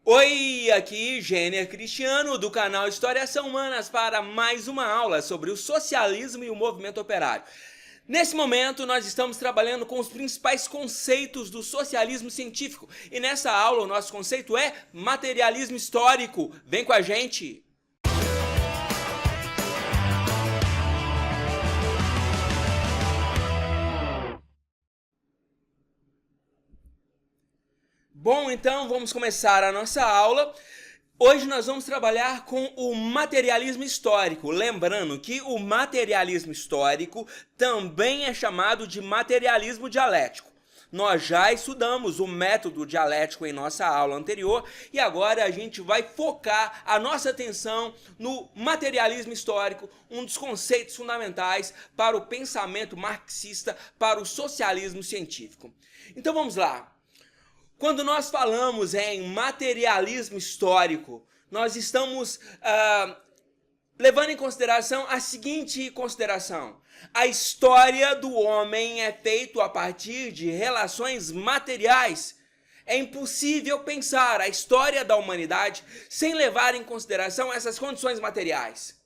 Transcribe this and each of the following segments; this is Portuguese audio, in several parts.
Oi, aqui Gêner Cristiano do canal Histórias São Humanas para mais uma aula sobre o socialismo e o movimento operário. Nesse momento nós estamos trabalhando com os principais conceitos do socialismo científico e nessa aula o nosso conceito é materialismo histórico. Vem com a gente! Bom, então vamos começar a nossa aula. Hoje nós vamos trabalhar com o materialismo histórico. Lembrando que o materialismo histórico também é chamado de materialismo dialético. Nós já estudamos o método dialético em nossa aula anterior e agora a gente vai focar a nossa atenção no materialismo histórico, um dos conceitos fundamentais para o pensamento marxista, para o socialismo científico. Então vamos lá. Quando nós falamos em materialismo histórico, nós estamos levando em consideração a seguinte consideração. A história do homem é feita a partir de relações materiais. É impossível pensar a história da humanidade sem levar em consideração essas condições materiais.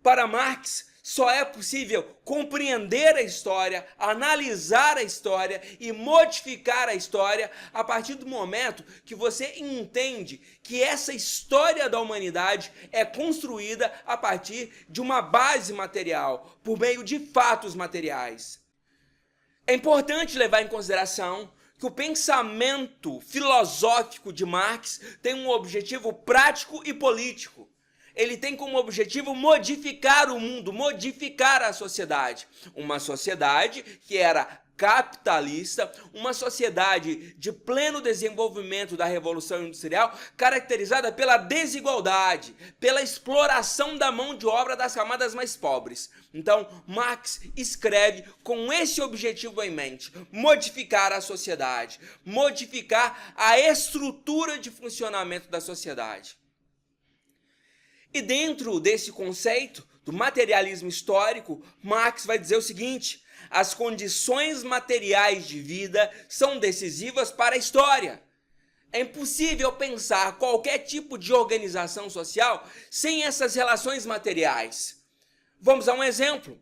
Para Marx, só é possível compreender a história, analisar a história e modificar a história a partir do momento que você entende que essa história da humanidade é construída a partir de uma base material, por meio de fatos materiais. É importante levar em consideração que o pensamento filosófico de Marx tem um objetivo prático e político. Ele tem como objetivo modificar o mundo, modificar a sociedade. Uma sociedade que era capitalista, uma sociedade de pleno desenvolvimento da Revolução Industrial, caracterizada pela desigualdade, pela exploração da mão de obra das camadas mais pobres. Então, Marx escreve com esse objetivo em mente, modificar a sociedade, modificar a estrutura de funcionamento da sociedade. E dentro desse conceito do materialismo histórico, Marx vai dizer o seguinte: as condições materiais de vida são decisivas para a história. É impossível pensar qualquer tipo de organização social sem essas relações materiais. Vamos a um exemplo.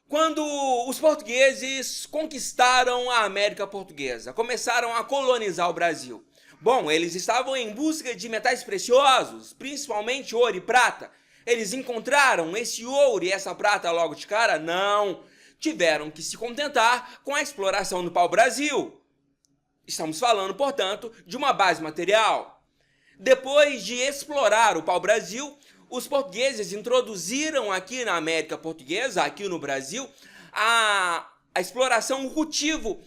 Quando os portugueses conquistaram a América Portuguesa, começaram a colonizar o Brasil. Bom, eles estavam em busca de metais preciosos, principalmente ouro e prata. Eles encontraram esse ouro e essa prata logo de cara? Não. Tiveram que se contentar com a exploração do pau-brasil. Estamos falando, portanto, de uma base material. Depois de explorar o pau-brasil, os portugueses introduziram aqui na América Portuguesa, aqui no Brasil, a exploração, o cultivo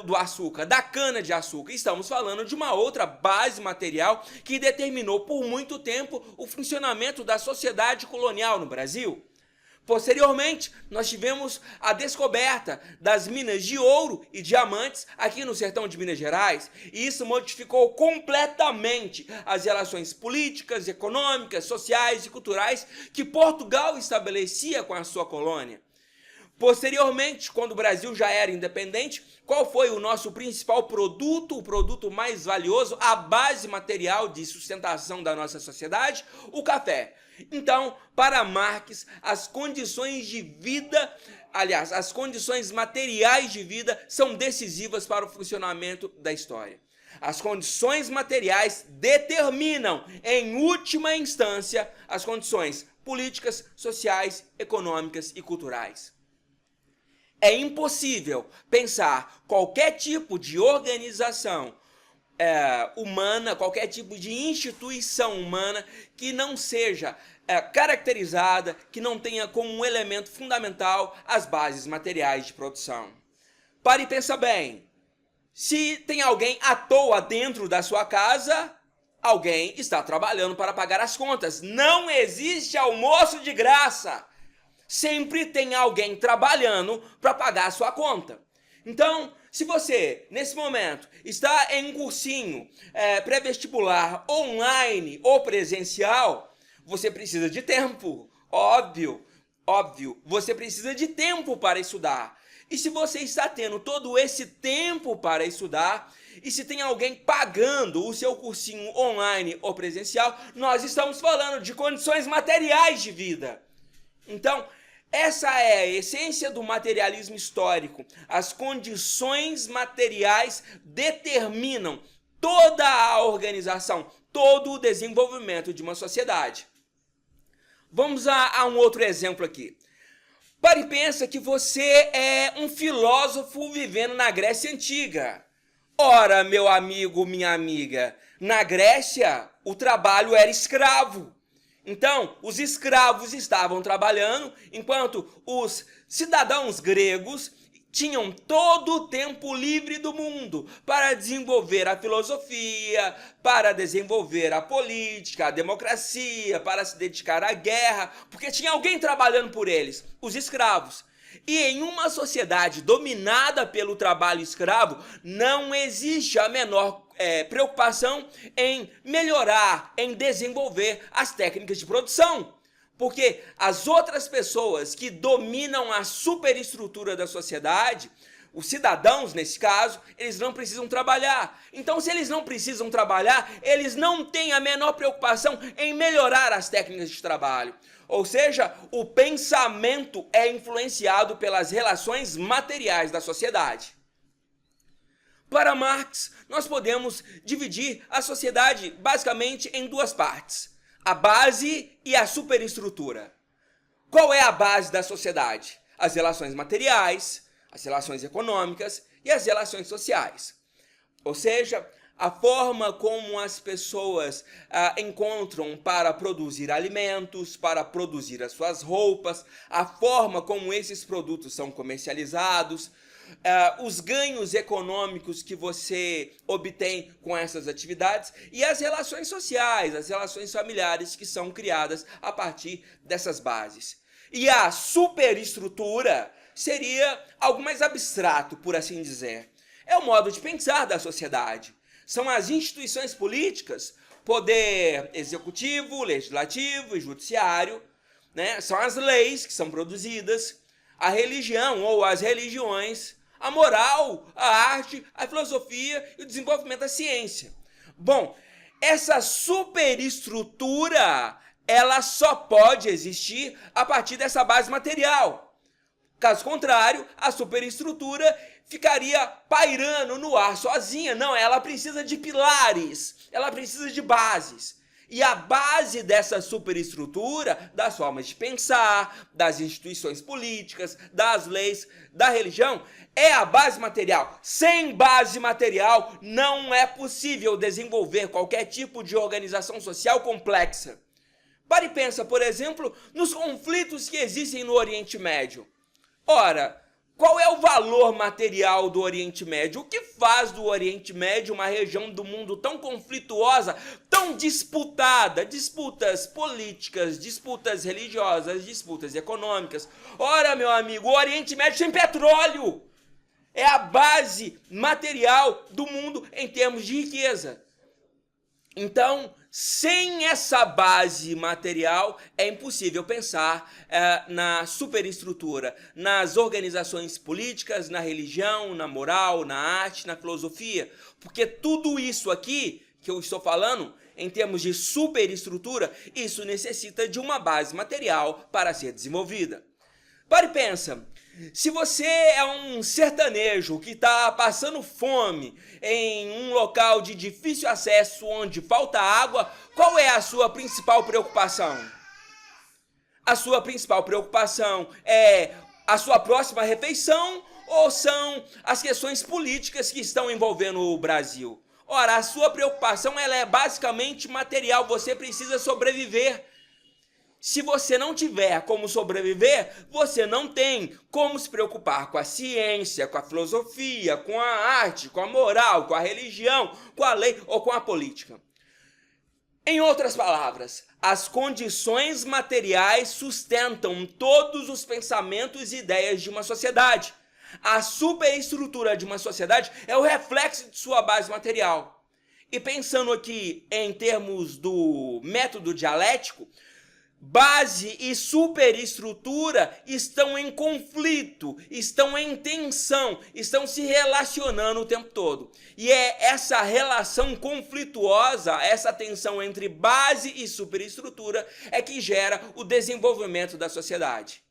do açúcar, da cana-de-açúcar. Estamos falando de uma outra base material que determinou por muito tempo o funcionamento da sociedade colonial no Brasil. Posteriormente, nós tivemos a descoberta das minas de ouro e diamantes aqui no sertão de Minas Gerais, e isso modificou completamente as relações políticas, econômicas, sociais e culturais que Portugal estabelecia com a sua colônia. Posteriormente, quando o Brasil já era independente, qual foi o nosso principal produto, o produto mais valioso, a base material de sustentação da nossa sociedade? O café. Então, para Marx, as condições de vida, aliás, as condições materiais de vida são decisivas para o funcionamento da história. As condições materiais determinam, em última instância, as condições políticas, sociais, econômicas e culturais. É impossível pensar qualquer tipo de organização humana, qualquer tipo de instituição humana que não seja caracterizada, que não tenha como um elemento fundamental as bases materiais de produção. Pare e pensa bem. Se tem alguém à toa dentro da sua casa, alguém está trabalhando para pagar as contas. Não existe almoço de graça. Sempre tem alguém trabalhando para pagar a sua conta. Então, se você, nesse momento, está em um cursinho pré-vestibular online ou presencial, você precisa de tempo. Óbvio, você precisa de tempo para estudar. E se você está tendo todo esse tempo para estudar, e se tem alguém pagando o seu cursinho online ou presencial, nós estamos falando de condições materiais de vida. Então, essa é a essência do materialismo histórico. As condições materiais determinam toda a organização, todo o desenvolvimento de uma sociedade. Vamos a um outro exemplo aqui. Pare e pensa que você é um filósofo vivendo na Grécia Antiga. Ora, meu amigo, minha amiga, na Grécia o trabalho era escravo. Então, os escravos estavam trabalhando, enquanto os cidadãos gregos tinham todo o tempo livre do mundo para desenvolver a filosofia, para desenvolver a política, a democracia, para se dedicar à guerra, porque tinha alguém trabalhando por eles, os escravos. E em uma sociedade dominada pelo trabalho escravo, não existe a menor preocupação em melhorar, em desenvolver as técnicas de produção. Porque as outras pessoas que dominam a superestrutura da sociedade, os cidadãos, nesse caso, eles não precisam trabalhar. Então, se eles não precisam trabalhar, eles não têm a menor preocupação em melhorar as técnicas de trabalho. Ou seja, o pensamento é influenciado pelas relações materiais da sociedade. Para Marx, nós podemos dividir a sociedade basicamente em duas partes: a base e a superestrutura. Qual é a base da sociedade? As relações materiais, as relações econômicas e as relações sociais. Ou seja, a forma como as pessoas encontram para produzir alimentos, para produzir as suas roupas, a forma como esses produtos são comercializados, os ganhos econômicos que você obtém com essas atividades e as relações sociais, as relações familiares que são criadas a partir dessas bases. E a superestrutura seria algo mais abstrato, por assim dizer. É o modo de pensar da sociedade. São as instituições políticas, poder executivo, legislativo e judiciário, né? São as leis que são produzidas, a religião ou as religiões, a moral, a arte, a filosofia e o desenvolvimento da ciência. Bom, essa superestrutura, ela só pode existir a partir dessa base material. Caso contrário, a superestrutura ficaria pairando no ar sozinha. Não, ela precisa de pilares, ela precisa de bases. E a base dessa superestrutura, das formas de pensar, das instituições políticas, das leis, da religião, é a base material. Sem base material, não é possível desenvolver qualquer tipo de organização social complexa. Pare e pensa, por exemplo, nos conflitos que existem no Oriente Médio. Ora, qual é o valor material do Oriente Médio? O que faz do Oriente Médio uma região do mundo tão conflituosa, tão disputada? Disputas políticas, disputas religiosas, disputas econômicas. Ora, meu amigo, o Oriente Médio tem petróleo. É a base material do mundo em termos de riqueza. Então, sem essa base material, é impossível pensar na superestrutura, nas organizações políticas, na religião, na moral, na arte, na filosofia. Porque tudo isso aqui que eu estou falando, em termos de superestrutura, isso necessita de uma base material para ser desenvolvida. Pare e pensa. Se você é um sertanejo que está passando fome em um local de difícil acesso onde falta água, qual é a sua principal preocupação? A sua principal preocupação é a sua próxima refeição ou são as questões políticas que estão envolvendo o Brasil? Ora, a sua preocupação ela é basicamente material, você precisa sobreviver. Se você não tiver como sobreviver, você não tem como se preocupar com a ciência, com a filosofia, com a arte, com a moral, com a religião, com a lei ou com a política. Em outras palavras, as condições materiais sustentam todos os pensamentos e ideias de uma sociedade. A superestrutura de uma sociedade é o reflexo de sua base material. E pensando aqui em termos do método dialético, Base e superestrutura estão em conflito, estão em tensão, estão se relacionando o tempo todo. E é essa relação conflituosa, essa tensão entre base e superestrutura é que gera o desenvolvimento da sociedade.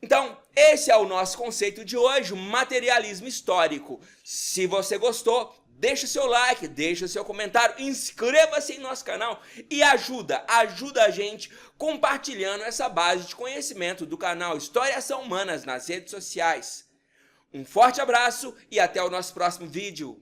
Então, esse é o nosso conceito de hoje, o materialismo histórico. Se você gostou, deixa seu like, deixa seu comentário, inscreva-se em nosso canal e ajuda a gente compartilhando essa base de conhecimento do canal História e Ação Humanas nas redes sociais. Um forte abraço e até o nosso próximo vídeo.